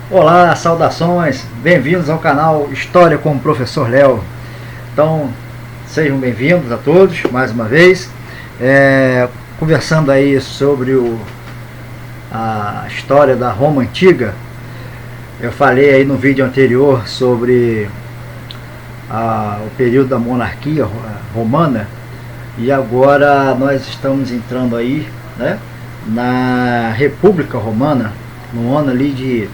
Olá, saudações, bem-vindos ao canal História com o Professor Léo. Então, sejam bem-vindos a todos, mais uma vez, conversando aí sobre a história da Roma Antiga. Eu falei aí no vídeo anterior sobre o período da monarquia romana, e agora nós estamos entrando aí, né, na República Romana, no ano ali de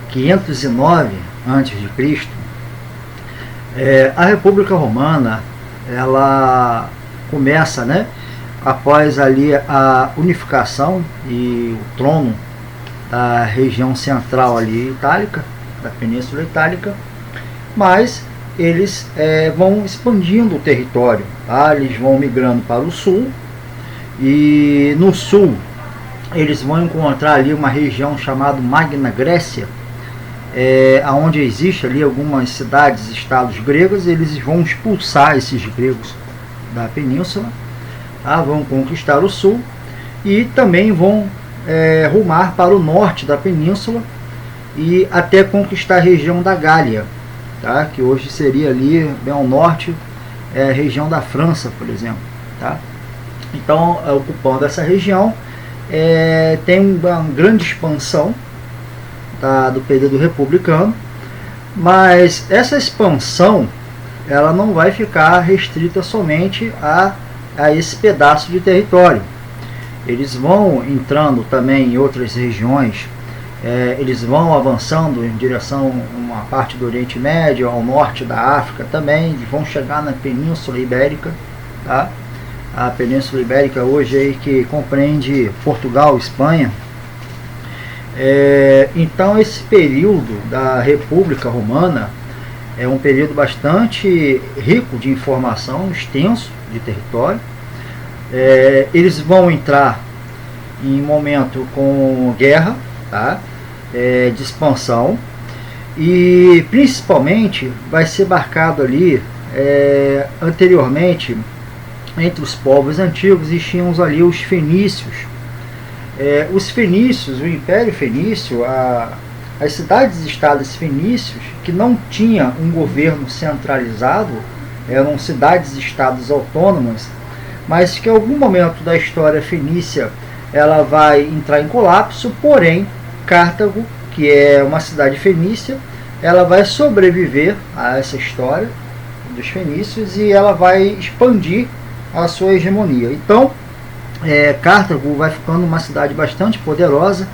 509 a.C. A República Romana, ela começa, né, após ali a unificação e o trono da região central ali itálica, da Península Itálica, mas eles vão expandindo o território, tá? Eles vão migrando para o sul, e no sul eles vão encontrar ali uma região chamada Magna Grécia, onde existe ali algumas cidades, estados gregos. Eles vão expulsar esses gregos da península, tá? Vão conquistar o sul e também vão rumar para o norte da península e até conquistar a região da Gália, tá? Que hoje seria ali bem ao norte, a região da França, por exemplo, tá? Então, ocupando essa região, tem uma grande expansão do período republicano, mas essa expansão ela não vai ficar restrita somente a esse pedaço de território. Eles vão entrando também em outras regiões, eles vão avançando em direção a uma parte do Oriente Médio, ao norte da África também, eles vão chegar na Península Ibérica, tá? A Península Ibérica hoje aí que compreende Portugal, Espanha. Então esse período da República Romana é um período bastante rico de informação, extenso de território. Eles vão entrar em um momento com guerra, tá? De expansão, e principalmente vai ser marcado ali, anteriormente, entre os povos antigos existiam ali os fenícios. Os fenícios, o Império Fenício, as cidades-estados fenícios, que não tinha um governo centralizado, eram cidades-estados autônomas, mas que em algum momento da história fenícia ela vai entrar em colapso. Porém, Cartago, que é uma cidade fenícia, ela vai sobreviver a essa história dos fenícios e ela vai expandir a sua hegemonia. Então, Cartago vai ficando uma cidade bastante poderosa,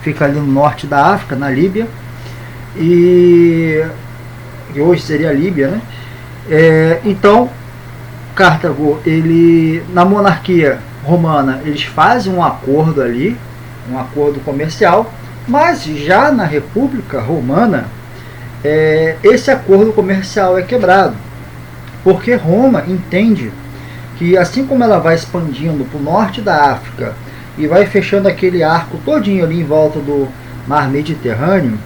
fica ali no norte da África, na Líbia, e hoje seria a Líbia, né? Então, Cartago, na monarquia romana, eles fazem um acordo ali, um acordo comercial, mas já na República Romana, esse acordo comercial é quebrado, porque Roma entende que assim como ela vai expandindo para o norte da África e vai fechando aquele arco todinho ali em volta do mar Mediterrâneo,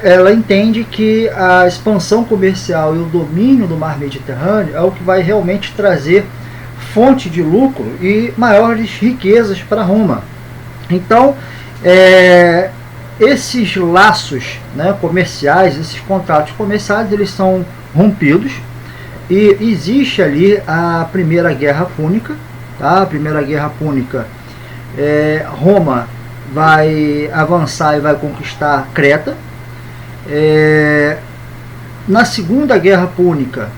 ela entende que a expansão comercial e o domínio do mar Mediterrâneo é o que vai realmente trazer fonte de lucro e maiores riquezas para Roma. Então, esses laços, né, comerciais, esses contratos comerciais, eles são rompidos. E existe ali a Primeira Guerra Púnica, tá? A Primeira Guerra Púnica, Roma vai avançar e vai conquistar Creta. Na Segunda Guerra Púnica,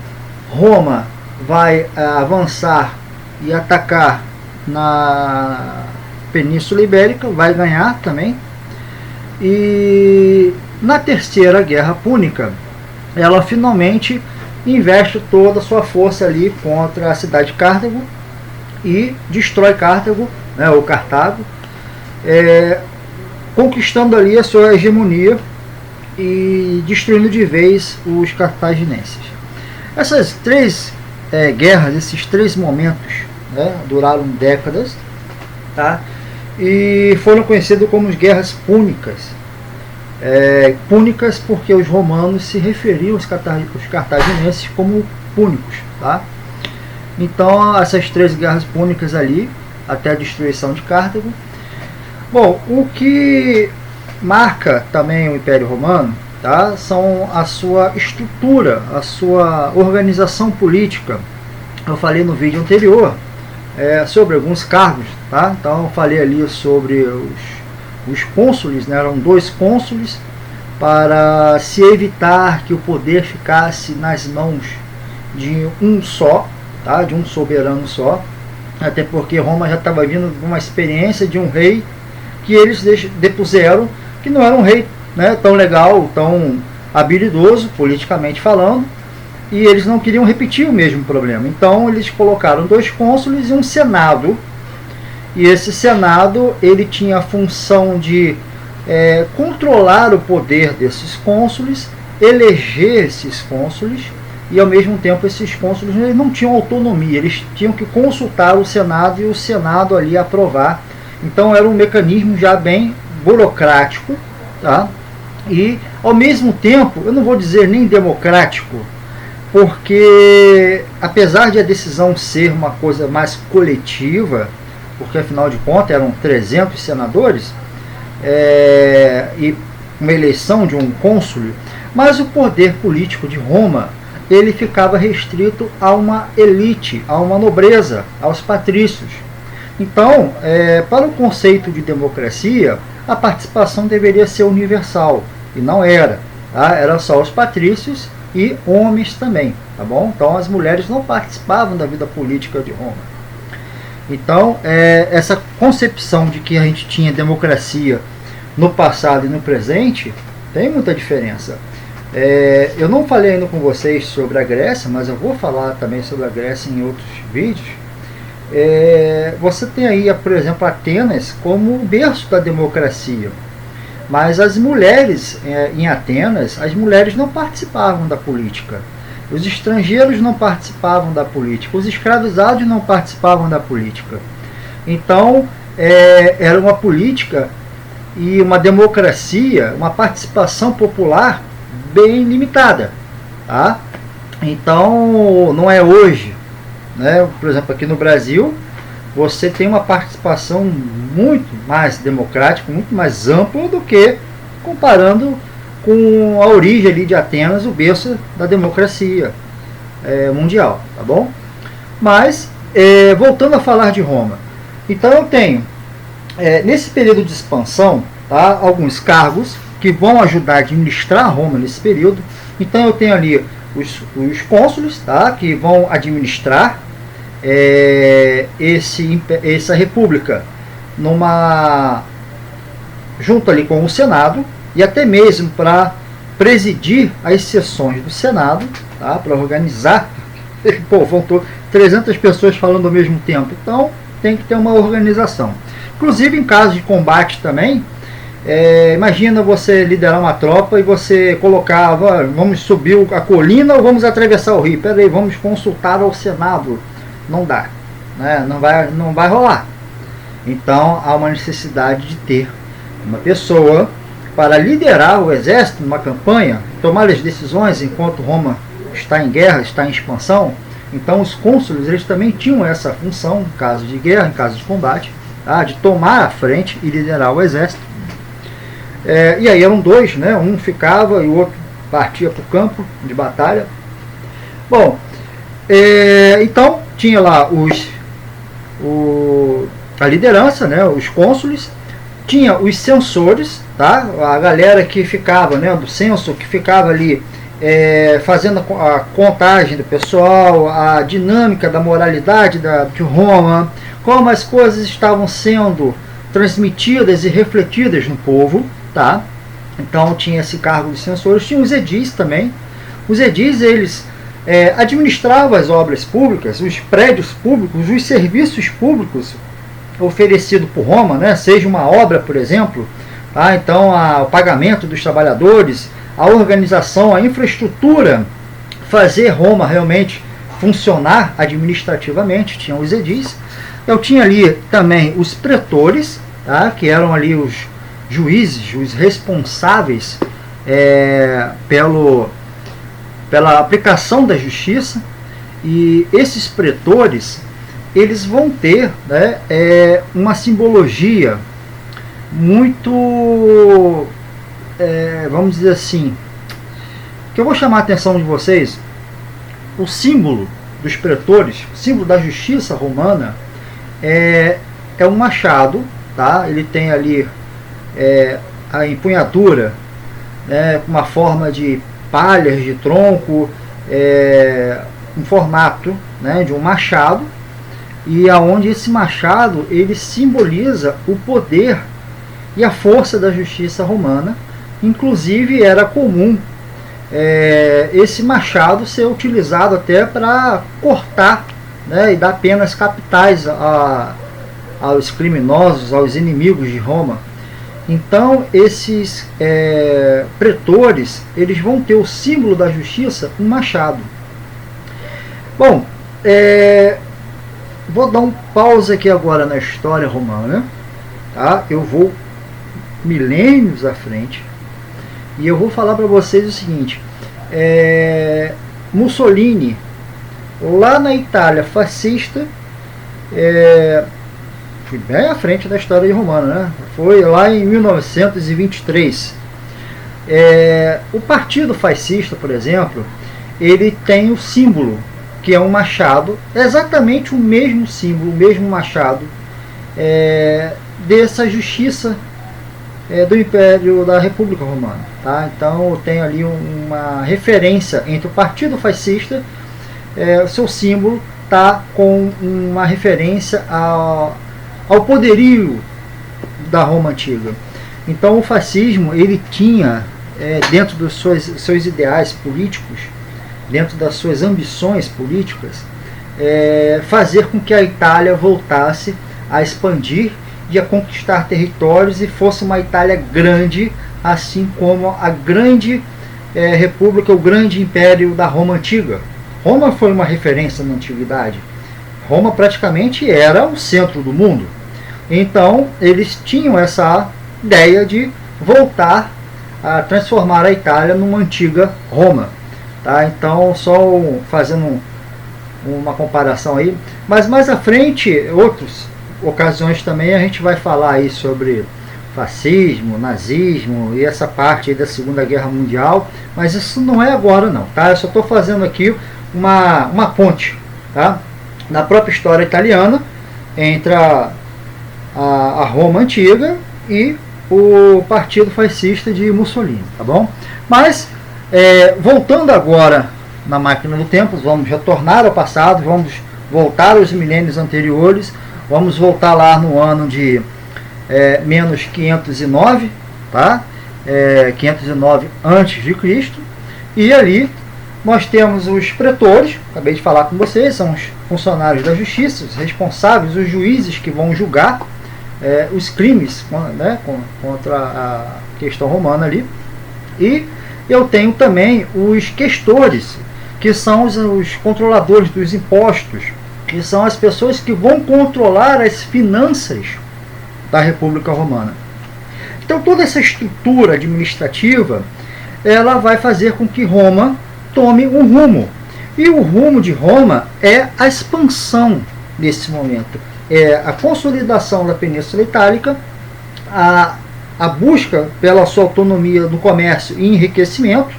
Roma vai avançar e atacar na Península Ibérica, vai ganhar também. E na Terceira Guerra Púnica, ela finalmente investe toda a sua força ali contra a cidade de Cartago e destrói Cartago, né, ou Cartago, conquistando ali a sua hegemonia e destruindo de vez os cartaginenses. Essas três guerras, esses três momentos, né, duraram décadas, tá? E foram conhecidas como as guerras púnicas. Púnicas porque os romanos se referiam aos cartaginenses como púnicos, tá? Então, essas três guerras púnicas ali, até a destruição de Cartago. Bom, o que marca também o Império Romano, tá, são a sua estrutura, a sua organização política. Eu falei no vídeo anterior sobre alguns cargos, tá? Então eu falei ali sobre os cônsules, né? Eram 2 cônsules para se evitar que o poder ficasse nas mãos de um só, tá? De um soberano só, até porque Roma já estava vindo de uma experiência de um rei que eles depuseram, que não era um rei, né, tão legal, tão habilidoso politicamente falando, e eles não queriam repetir o mesmo problema. Então eles colocaram 2 cônsules e um senado, e esse senado ele tinha a função de controlar o poder desses cônsules, eleger esses cônsules, e ao mesmo tempo esses cônsules não tinham autonomia, eles tinham que consultar o senado e o senado ali aprovar. Então era um mecanismo já bem burocrático, tá? E ao mesmo tempo, eu não vou dizer nem democrático, porque apesar de a decisão ser uma coisa mais coletiva, porque afinal de contas eram 300 senadores, e uma eleição de um cônsul, mas o poder político de Roma ele ficava restrito a uma elite, a uma nobreza, aos patrícios. Então, para o conceito de democracia, a participação deveria ser universal, e não era, tá? Era só os patrícios e homens também, tá bom? Então as mulheres não participavam da vida política de Roma. Então, essa concepção de que a gente tinha democracia no passado e no presente, tem muita diferença. Eu não falei ainda com vocês sobre a Grécia, mas eu vou falar também sobre a Grécia em outros vídeos. Você tem aí, por exemplo, Atenas como o berço da democracia. Mas as mulheres em Atenas, as mulheres não participavam da política. Os estrangeiros não participavam da política. Os escravizados não participavam da política. Então, era uma política e uma democracia, uma participação popular bem limitada, tá? Então, não é hoje, né? Por exemplo, aqui no Brasil, você tem uma participação muito mais democrática, muito mais ampla do que comparando com a origem ali de Atenas, o berço da democracia mundial, tá bom? Mas, voltando a falar de Roma, então eu tenho, nesse período de expansão, tá, alguns cargos que vão ajudar a administrar Roma nesse período. Então eu tenho ali os cônsules, tá, que vão administrar essa república junto ali com o Senado, e até mesmo para presidir as sessões do Senado, tá, para organizar. Pô, vão 300 pessoas falando ao mesmo tempo, então tem que ter uma organização. Inclusive em caso de combate também, imagina você liderar uma tropa e você colocava, vamos subir a colina ou vamos atravessar o rio. Peraí, vamos consultar ao Senado. Não dá, né? Não vai rolar. Então há uma necessidade de ter uma pessoa para liderar o exército numa campanha, tomar as decisões enquanto Roma está em guerra, está em expansão. Então os cônsules eles também tinham essa função, em caso de guerra, em caso de combate, tá? De tomar a frente e liderar o exército. E aí eram 2, né? Um ficava e o outro partia para o campo de batalha. Bom, então tinha lá a liderança, né? Os cônsules, tinha os censores, tá? A galera que ficava, né, do censo, que ficava ali fazendo a contagem do pessoal, a dinâmica da moralidade de Roma, como as coisas estavam sendo transmitidas e refletidas no povo, tá? Então tinha esse cargo de censores. Tinha os edis também. Os edis, eles administravam as obras públicas, os prédios públicos, os serviços públicos oferecidos por Roma, né? Seja uma obra, por exemplo, tá? Então o pagamento dos trabalhadores, a organização, a infraestrutura, fazer Roma realmente funcionar administrativamente. Tinha os edis. Eu tinha ali também os pretores, tá? Que eram ali os juízes, os responsáveis pela aplicação da justiça. E esses pretores, eles vão ter, né, uma simbologia muito, vamos dizer assim, que eu vou chamar a atenção de vocês. O símbolo dos pretores, o símbolo da justiça romana, é um machado, tá? Ele tem ali a empunhadura, né, com uma forma de palhas de tronco, um formato, né, de um machado, e aonde esse machado ele simboliza o poder e a força da justiça romana. Inclusive era comum esse machado ser utilizado até para cortar, né, e dar penas capitais aos criminosos, aos inimigos de Roma. Então esses pretores, eles vão ter o símbolo da justiça, um machado. Bom, vou dar um pause aqui agora na história romana, tá? Eu vou milênios à frente e eu vou falar para vocês o seguinte: Mussolini, lá na Itália fascista, fui bem à frente da história romana, né? Foi lá em 1923. O partido fascista, por exemplo, ele tem o símbolo, que é um machado, exatamente o mesmo símbolo, o mesmo machado dessa justiça do Império da República Romana, tá? Então tem ali uma referência entre o partido fascista, o seu símbolo tá com uma referência ao poderio da Roma antiga. Então o fascismo ele tinha dentro dos seus ideais políticos, dentro das suas ambições políticas, fazer com que a Itália voltasse a expandir e a conquistar territórios e fosse uma Itália grande, assim como a grande república, o grande império da Roma antiga. Roma foi uma referência na antiguidade. Roma praticamente era o centro do mundo. Então eles tinham essa ideia de voltar a transformar a Itália numa antiga Roma. Tá? Então, só fazendo uma comparação aí, mas mais à frente, outras ocasiões também, a gente vai falar aí sobre fascismo, nazismo e essa parte aí da Segunda Guerra Mundial, mas isso não é agora não, tá? Eu só estou fazendo aqui uma ponte, tá? Na própria história italiana, entre a Roma antiga e o partido fascista de Mussolini, tá bom? Mas voltando agora na máquina do tempo, vamos retornar ao passado, vamos voltar aos milênios anteriores, vamos voltar lá no ano de menos 509, tá? 509 a.C., e ali nós temos os pretores, acabei de falar com vocês, são os funcionários da justiça, os responsáveis, os juízes que vão julgar os crimes, né, contra a questão romana ali. E eu tenho também os questores, que são os controladores dos impostos, que são as pessoas que vão controlar as finanças da República Romana. Então toda essa estrutura administrativa, ela vai fazer com que Roma tome um rumo. E o rumo de Roma é a expansão nesse momento. É a consolidação da Península Itálica, a busca pela sua autonomia no comércio e enriquecimento,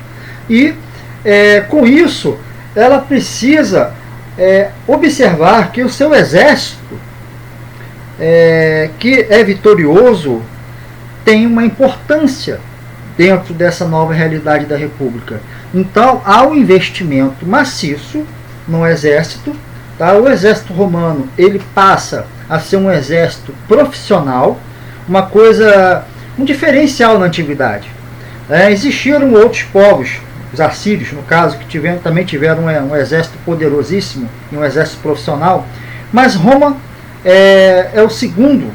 e com isso ela precisa observar que o seu exército, que é vitorioso, tem uma importância dentro dessa nova realidade da República. Então há um investimento maciço no exército, tá? O exército romano ele passa a ser um exército profissional, um diferencial na antiguidade. Existiram outros povos, os assírios no caso, que também tiveram um exército poderosíssimo e um exército profissional, mas Roma é o segundo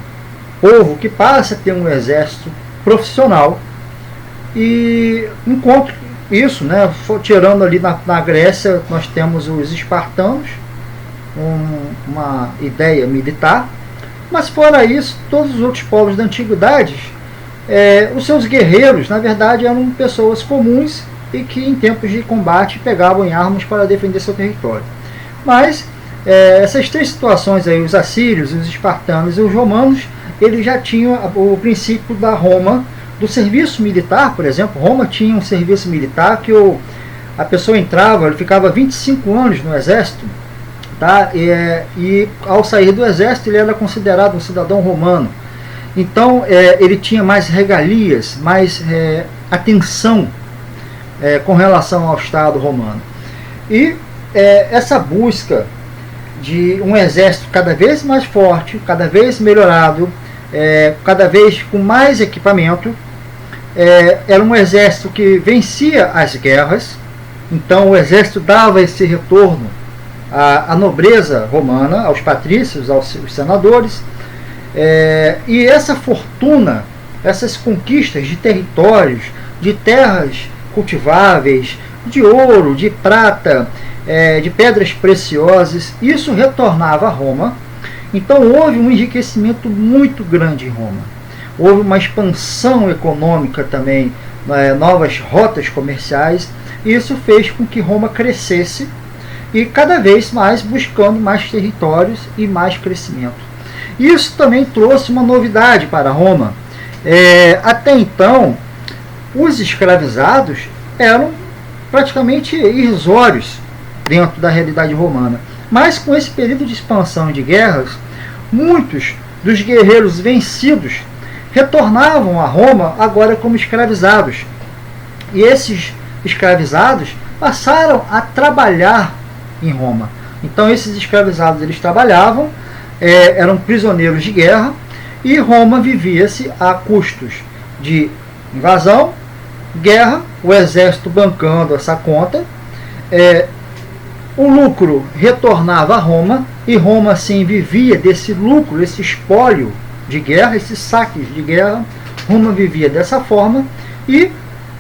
povo que passa a ter um exército profissional. E enquanto isso, né, tirando ali na Grécia, nós temos os espartanos, uma ideia militar, mas fora isso, todos os outros povos da antiguidade, os seus guerreiros, na verdade, eram pessoas comuns e que em tempos de combate pegavam em armas para defender seu território. Mas essas três situações aí, os assírios, os espartanos e os romanos, ele já tinha o princípio da Roma, do serviço militar. Por exemplo, Roma tinha um serviço militar que a pessoa entrava, ele ficava 25 anos no exército, tá? E ao sair do exército ele era considerado um cidadão romano. Então ele tinha mais regalias, mais atenção com relação ao Estado romano. E essa busca de um exército cada vez mais forte, cada vez melhorado, cada vez com mais equipamento, era um exército que vencia as guerras. Então o exército dava esse retorno à nobreza romana, aos patrícios, aos senadores, e essa fortuna, essas conquistas de territórios, de terras cultiváveis, de ouro, de prata, de pedras preciosas, isso retornava a Roma. Então houve um enriquecimento muito grande em Roma. Houve uma expansão econômica também, novas rotas comerciais. Isso fez com que Roma crescesse e cada vez mais buscando mais territórios e mais crescimento. Isso também trouxe uma novidade para Roma. Até então, os escravizados eram praticamente irrisórios dentro da realidade romana. Mas com esse período de expansão e de guerras, muitos dos guerreiros vencidos retornavam a Roma agora como escravizados. E esses escravizados passaram a trabalhar em Roma. Então esses escravizados eles trabalhavam, eram prisioneiros de guerra, e Roma vivia-se a custos de invasão, guerra, o exército bancando essa conta, o lucro retornava a Roma, e Roma assim vivia desse lucro, esse espólio de guerra, esses saques de guerra. Roma vivia dessa forma, e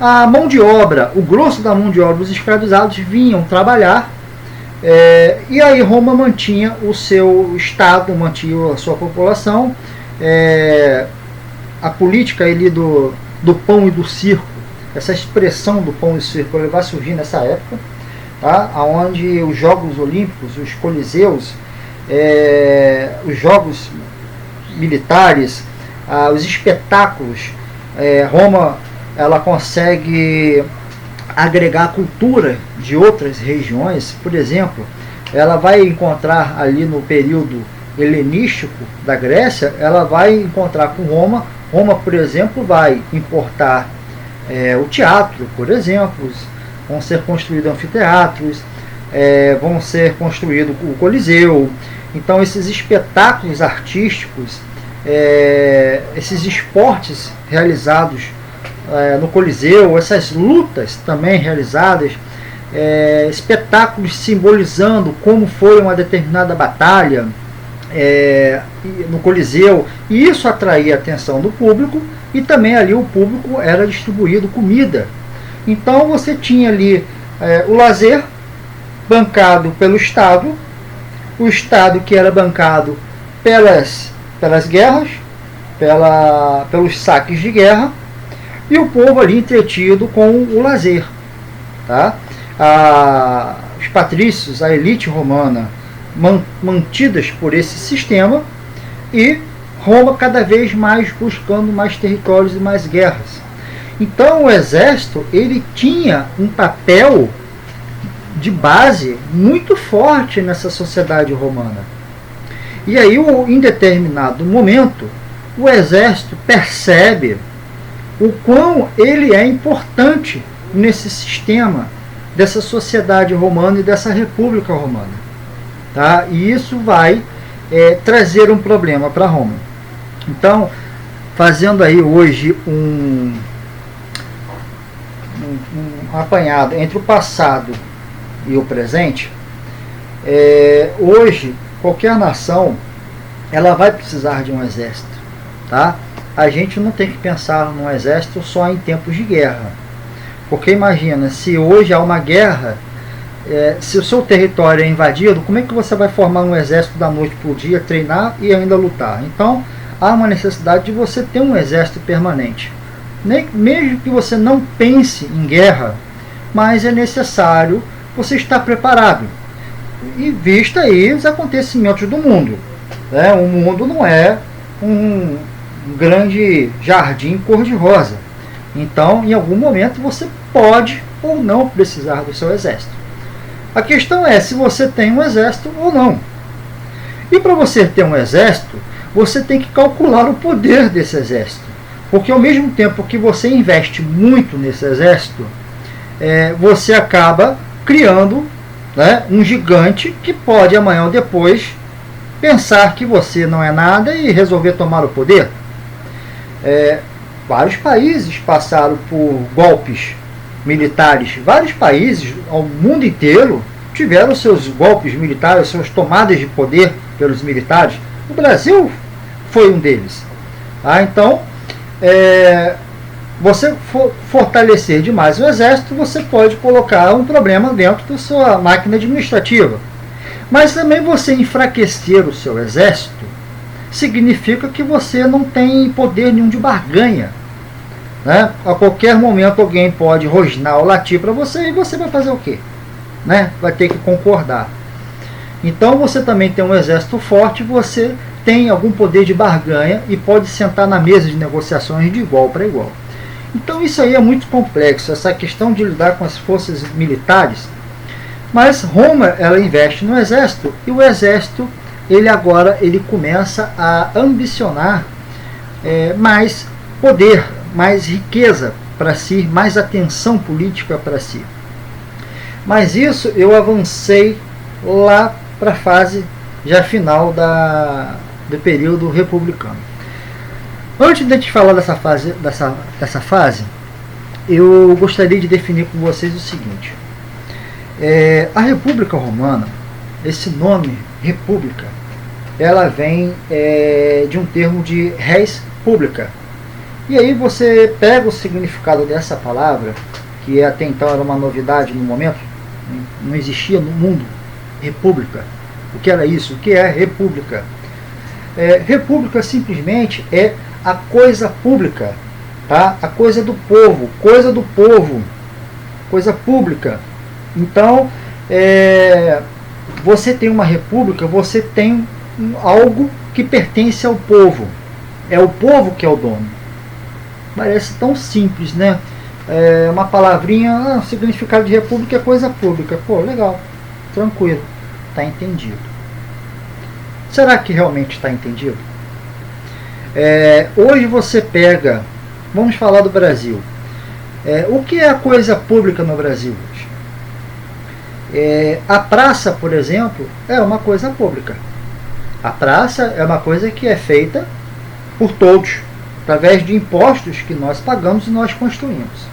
a mão de obra, o grosso da mão de obra, os escravizados vinham trabalhar, e aí Roma mantinha o seu estado, mantinha a sua população. A política ali do pão e do circo, essa expressão do pão e do circo, ele vai surgir nessa época, tá? Onde os Jogos Olímpicos, os Coliseus, os Jogos Militares, os espetáculos, Roma ela consegue agregar a cultura de outras regiões. Por exemplo, ela vai encontrar ali no período helenístico da Grécia, ela vai encontrar com Roma. Roma, por exemplo, vai importar o teatro, por exemplo, vão ser construídos anfiteatros, vão ser construído o Coliseu. Então esses espetáculos artísticos, esses esportes realizados no Coliseu, essas lutas também realizadas, espetáculos simbolizando como foi uma determinada batalha no Coliseu, e isso atraía a atenção do público, e também ali o público era distribuído comida. Então você tinha ali o lazer bancado pelo Estado, o Estado que era bancado pelas guerras, pelos saques de guerra, e o povo ali entretido com o lazer, tá? Os patrícios, a elite romana, mantidas por esse sistema, e Roma cada vez mais buscando mais territórios e mais guerras. Então o exército ele tinha um papel de base muito forte nessa sociedade romana. E aí, em determinado momento, o exército percebe o quão ele é importante nesse sistema dessa sociedade romana e dessa república romana, tá? E isso vai trazer um problema para Roma. Então, fazendo aí hoje um apanhado entre o passado e o presente, hoje qualquer nação ela vai precisar de um exército, tá? A gente não tem que pensar num exército só em tempos de guerra, porque imagina, se hoje há uma guerra, se o seu território é invadido, como é que você vai formar um exército da noite para o dia, treinar e ainda lutar? Então há uma necessidade de você ter um exército permanente, mesmo que você não pense em guerra, mas é necessário você estar preparado, e vista aí os acontecimentos do mundo, né? O mundo não é um grande jardim cor-de-rosa. Então, em algum momento, você pode ou não precisar do seu exército. A questão é se você tem um exército ou não. E para você ter um exército, você tem que calcular o poder desse exército. Porque ao mesmo tempo que você investe muito nesse exército, você acaba criando, né, um gigante que pode amanhã ou depois pensar que você não é nada e resolver tomar o poder. Vários países passaram por golpes militares, vários países ao mundo inteiro tiveram seus golpes militares, suas tomadas de poder pelos militares. O Brasil foi um deles. Então, você fortalecer demais o exército, você pode colocar um problema dentro da sua máquina administrativa. Mas também você enfraquecer o seu exército significa que você não tem poder nenhum de barganha. Né? A qualquer momento alguém pode rosnar ou latir para você e você vai fazer o quê? Né? Vai ter que concordar. Então você também tem um exército forte, você tem algum poder de barganha e pode sentar na mesa de negociações de igual para igual. Então isso aí é muito complexo, essa questão de lidar com as forças militares. Mas Roma, ela investe no exército, e o exército, ele começa a ambicionar mais poder, mais riqueza para si, mais atenção política para si. Mas isso eu avancei lá para a fase já final do período republicano. Antes de a gente falar dessa fase, eu gostaria de definir com vocês o seguinte. A República Romana, esse nome, República, ela vem de um termo de res publica. E aí você pega o significado dessa palavra, que até então era uma novidade no momento, não existia no mundo, república. O que era isso? O que é república? República simplesmente é a coisa pública, tá? A coisa do povo, coisa pública. Então, você tem uma república, você tem algo que pertence ao povo. É o povo que é o dono. Parece tão simples, né? Uma palavrinha, o significado de república é coisa pública. Pô, legal, tranquilo, está entendido. Será que realmente está entendido? Hoje você pega, vamos falar do Brasil. O que é a coisa pública no Brasil hoje? A praça, por exemplo, é uma coisa pública. A praça é uma coisa que é feita por todos, através de impostos que nós pagamos e nós construímos.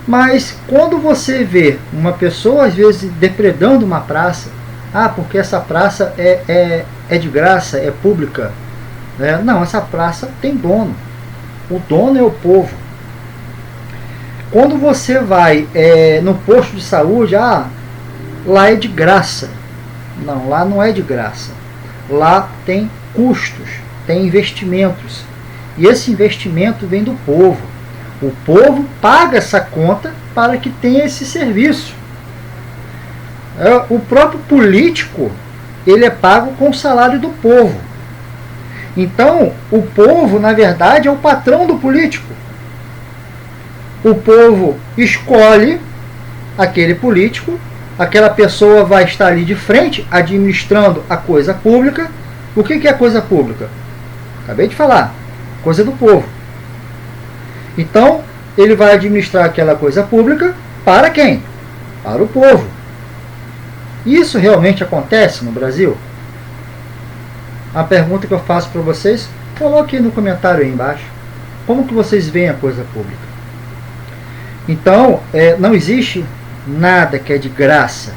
Mas quando você vê uma pessoa, às vezes, depredando uma praça, porque essa praça é de graça, é pública. Não, essa praça tem dono. O dono é o povo. Quando você vai no posto de saúde, lá é de graça. Não, lá não é de graça. Lá tem custos, tem investimentos. E esse investimento vem do povo. O povo paga essa conta para que tenha esse serviço. O próprio político, ele é pago com o salário do povo. Então, o povo, na verdade, é o patrão do político. O povo escolhe aquele político, aquela pessoa vai estar ali de frente, administrando a coisa pública. O que é coisa pública? Acabei de falar, coisa do povo. Então, ele vai administrar aquela coisa pública para quem? Para o povo. Isso realmente acontece no Brasil? A pergunta que eu faço para vocês, coloque aí no comentário aí embaixo. Como que vocês veem a coisa pública? Então, não existe nada que é de graça.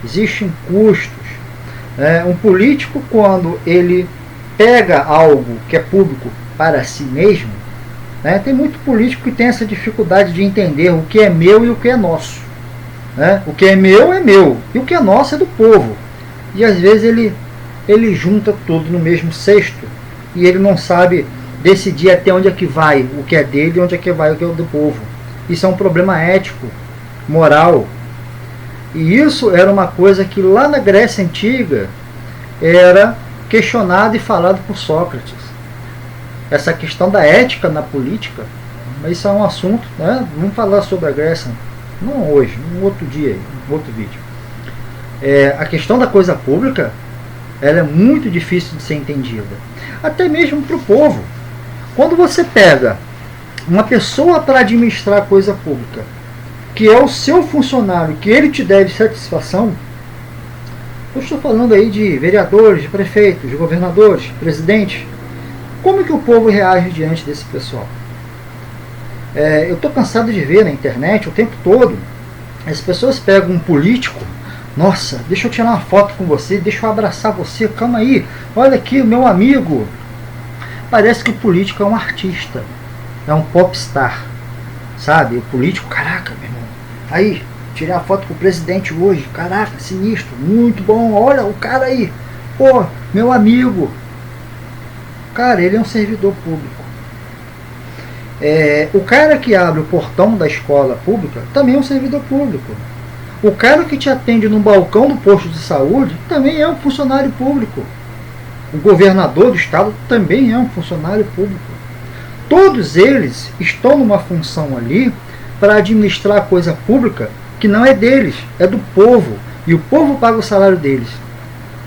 Existem custos. Um político, quando ele pega algo que é público para si mesmo, tem muito político que tem essa dificuldade de entender o que é meu e o que é nosso. O que é meu e o que é nosso é do povo. E às vezes ele junta tudo no mesmo cesto e ele não sabe decidir até onde é que vai o que é dele e onde é que vai o que é do povo. Isso é um problema ético, moral. E isso era uma coisa que lá na Grécia Antiga era questionado e falado por Sócrates. essa questão da ética na política, mas isso é um assunto, né? Vamos falar sobre a Grécia, não hoje, num outro dia, num outro vídeo. A questão da coisa pública, ela é muito difícil de ser entendida, até mesmo para o povo. Quando você pega uma pessoa para administrar a coisa pública, que é o seu funcionário, que ele te deve satisfação, eu estou falando aí de vereadores, de prefeitos, de governadores, presidentes, como que o povo reage diante desse pessoal? Eu estou cansado de ver na internet o tempo todo, as pessoas pegam um político, nossa, deixa eu tirar uma foto com você, deixa eu abraçar você, calma aí, olha aqui o meu amigo. Parece que o político é um artista, é um popstar, sabe? O político, caraca, meu irmão, aí, tirei a foto com o presidente hoje, caraca, sinistro, muito bom, olha o cara aí, pô, meu amigo. Cara, ele é um servidor público. O cara que abre o portão da escola pública também é um servidor público. O cara que te atende no balcão do posto de saúde também é um funcionário público. O governador do estado também é um funcionário público. Todos eles estão numa função ali para administrar a coisa pública que não é deles, é do povo. E o povo paga o salário deles.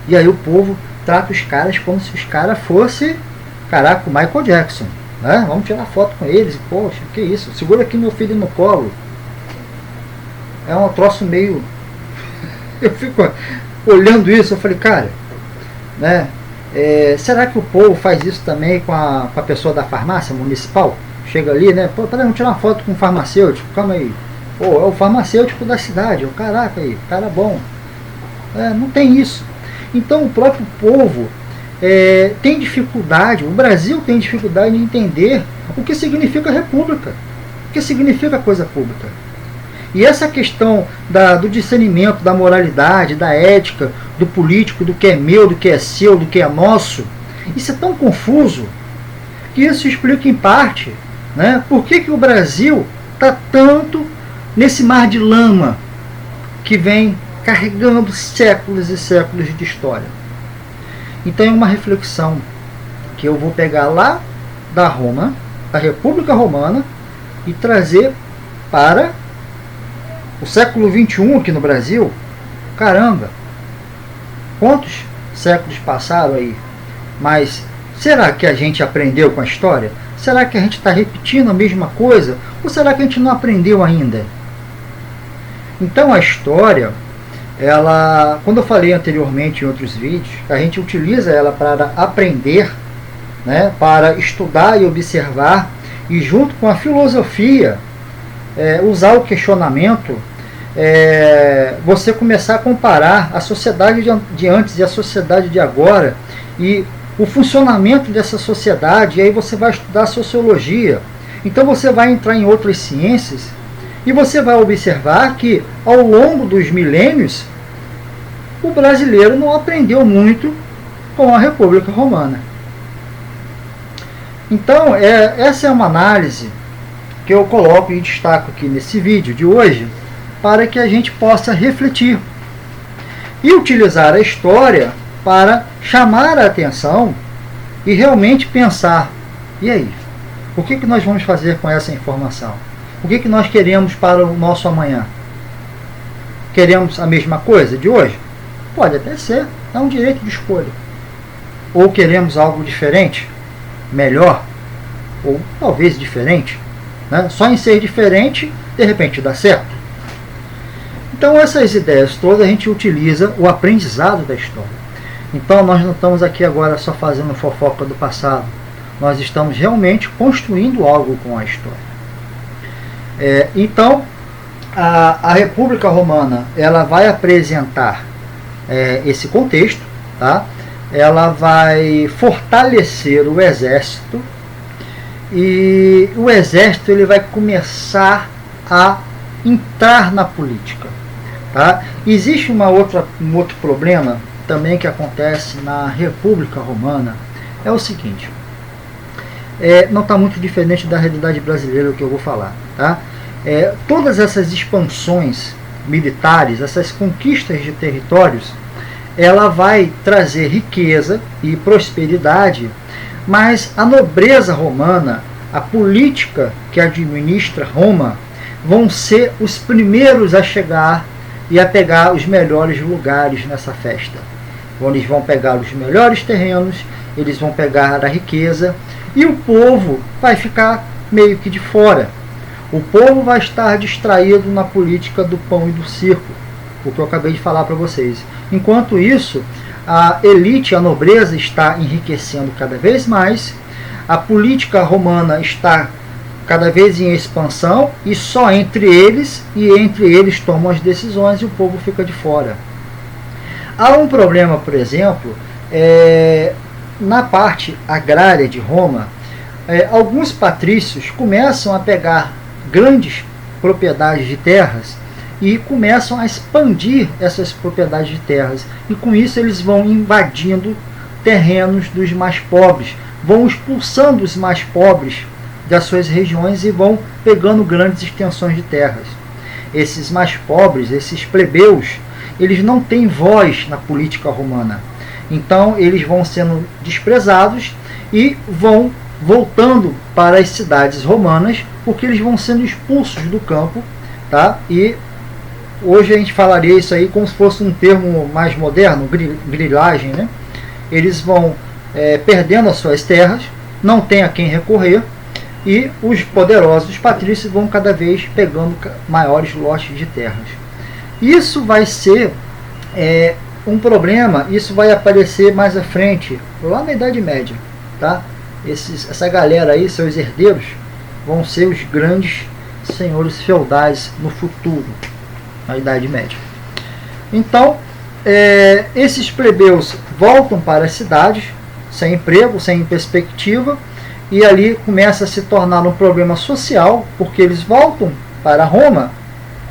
E aí o povo trata os caras como se os caras fossem, caraca, o Michael Jackson, né? Vamos tirar foto com eles. Poxa, que isso? Segura aqui meu filho no colo. É um troço meio... Eu fico olhando isso, eu falei, cara, né? Será que o povo faz isso também com a pessoa da farmácia municipal? Chega ali, né? Pô, peraí, vamos tirar uma foto com um farmacêutico, calma aí. Pô, é o farmacêutico da cidade, caraca aí, cara bom. Não tem isso. Então o próprio povo tem dificuldade, o Brasil tem dificuldade de entender o que significa república, o que significa coisa pública. E essa questão do discernimento, da moralidade, da ética, do político, do que é meu, do que é seu, do que é nosso, isso é tão confuso que isso explica em parte, né, por que o Brasil está tanto nesse mar de lama que vem carregando séculos e séculos de história. Então é uma reflexão que eu vou pegar lá da Roma, da República Romana, e trazer para o século XXI aqui no Brasil. Caramba, quantos séculos passaram aí? Mas será que a gente aprendeu com a história? Será que a gente está repetindo a mesma coisa? Ou será que a gente não aprendeu ainda? Então a história, ela, quando eu falei anteriormente em outros vídeos, a gente utiliza ela para aprender, né, para estudar e observar, e junto com a filosofia, usar o questionamento, você começar a comparar a sociedade de antes e a sociedade de agora, e o funcionamento dessa sociedade, e aí você vai estudar sociologia. Então você vai entrar em outras ciências, e você vai observar que ao longo dos milênios, o brasileiro não aprendeu muito com a República Romana. Então, essa é uma análise que eu coloco e destaco aqui nesse vídeo de hoje, para que a gente possa refletir e utilizar a história para chamar a atenção e realmente pensar, e aí, o que nós vamos fazer com essa informação? O que nós queremos para o nosso amanhã? Queremos a mesma coisa de hoje? Pode até ser, é um direito de escolha. Ou queremos algo diferente, melhor, ou talvez diferente, né? Só em ser diferente, de repente dá certo. Então essas ideias todas a gente utiliza o aprendizado da história. Então nós não estamos aqui agora só fazendo fofoca do passado, nós estamos realmente construindo algo com a história. Então a República Romana, ela vai apresentar esse contexto, tá? Ela vai fortalecer o exército, e o exército ele vai começar a entrar na política, tá? Existe um outro problema também que acontece na República Romana, é o seguinte, não está muito diferente da realidade brasileira o que eu vou falar, tá? Todas essas expansões militares, essas conquistas de territórios, ela vai trazer riqueza e prosperidade mas a nobreza romana, a política que administra Roma, vão ser os primeiros a chegar e a pegar os melhores lugares nessa festa. Eles vão pegar os melhores terrenos, eles vão pegar a riqueza, e o povo vai ficar meio que de fora. O povo vai estar distraído na política do pão e do circo, o que eu acabei de falar para vocês. Enquanto isso, a elite, a nobreza está enriquecendo cada vez mais, a política romana está cada vez em expansão, e só entre eles tomam as decisões e o povo fica de fora. Há um problema, por exemplo, na parte agrária de Roma. Alguns patrícios começam a pegar grandes propriedades de terras e começam a expandir essas propriedades de terras, e com isso eles vão invadindo terrenos dos mais pobres, vão expulsando os mais pobres das suas regiões e vão pegando grandes extensões de terras. Esses mais pobres, esses plebeus, eles não têm voz na política romana, então eles vão sendo desprezados e vão voltando para as cidades romanas, porque eles vão sendo expulsos do campo, tá? E hoje a gente falaria isso aí como se fosse um termo mais moderno, grilagem, né? Eles vão perdendo as suas terras, não tem a quem recorrer, e os poderosos patrícios vão cada vez pegando maiores lotes de terras. Isso vai ser um problema, isso vai aparecer mais à frente, lá na Idade Média, tá? Essa galera aí, seus herdeiros, vão ser os grandes senhores feudais no futuro, na Idade Média. Então, esses plebeus voltam para as cidades, sem emprego, sem perspectiva, e ali começa a se tornar um problema social, porque eles voltam para Roma.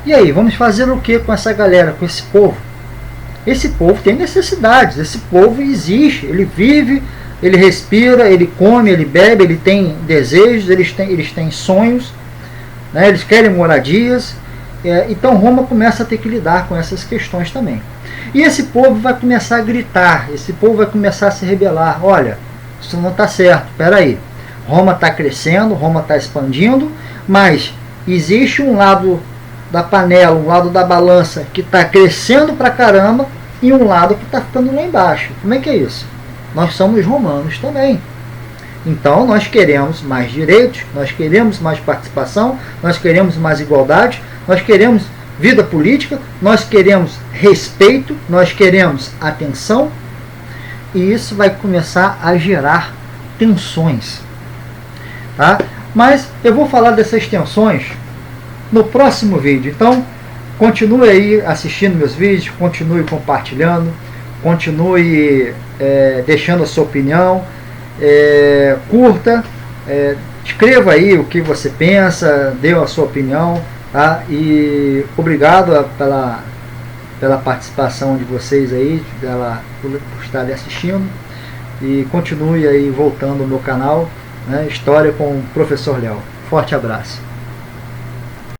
E aí, vamos fazer o que com essa galera, com esse povo? Esse povo tem necessidades, esse povo existe, ele vive, ele respira, ele come, ele bebe, ele tem desejos, eles têm sonhos, né? Eles querem moradias. Então Roma começa a ter que lidar com essas questões também. E esse povo vai começar a gritar, esse povo vai começar a se rebelar. Olha, isso não está certo, espera aí. Roma está crescendo, Roma está expandindo, mas existe um lado da panela, um lado da balança que está crescendo pra caramba e um lado que está ficando lá embaixo. Como é que é isso? Nós somos romanos também. Então nós queremos mais direitos, nós queremos mais participação, nós queremos mais igualdade, nós queremos vida política, nós queremos respeito, nós queremos atenção, e isso vai começar a gerar tensões. Tá? Mas eu vou falar dessas tensões no próximo vídeo. Então continue aí assistindo meus vídeos, continue compartilhando, continue deixando a sua opinião, curta, escreva aí o que você pensa, dê a sua opinião, tá? E obrigado pela participação de vocês aí, por estarem assistindo, e continue aí voltando no meu canal, né? História com o Professor Léo. Forte abraço.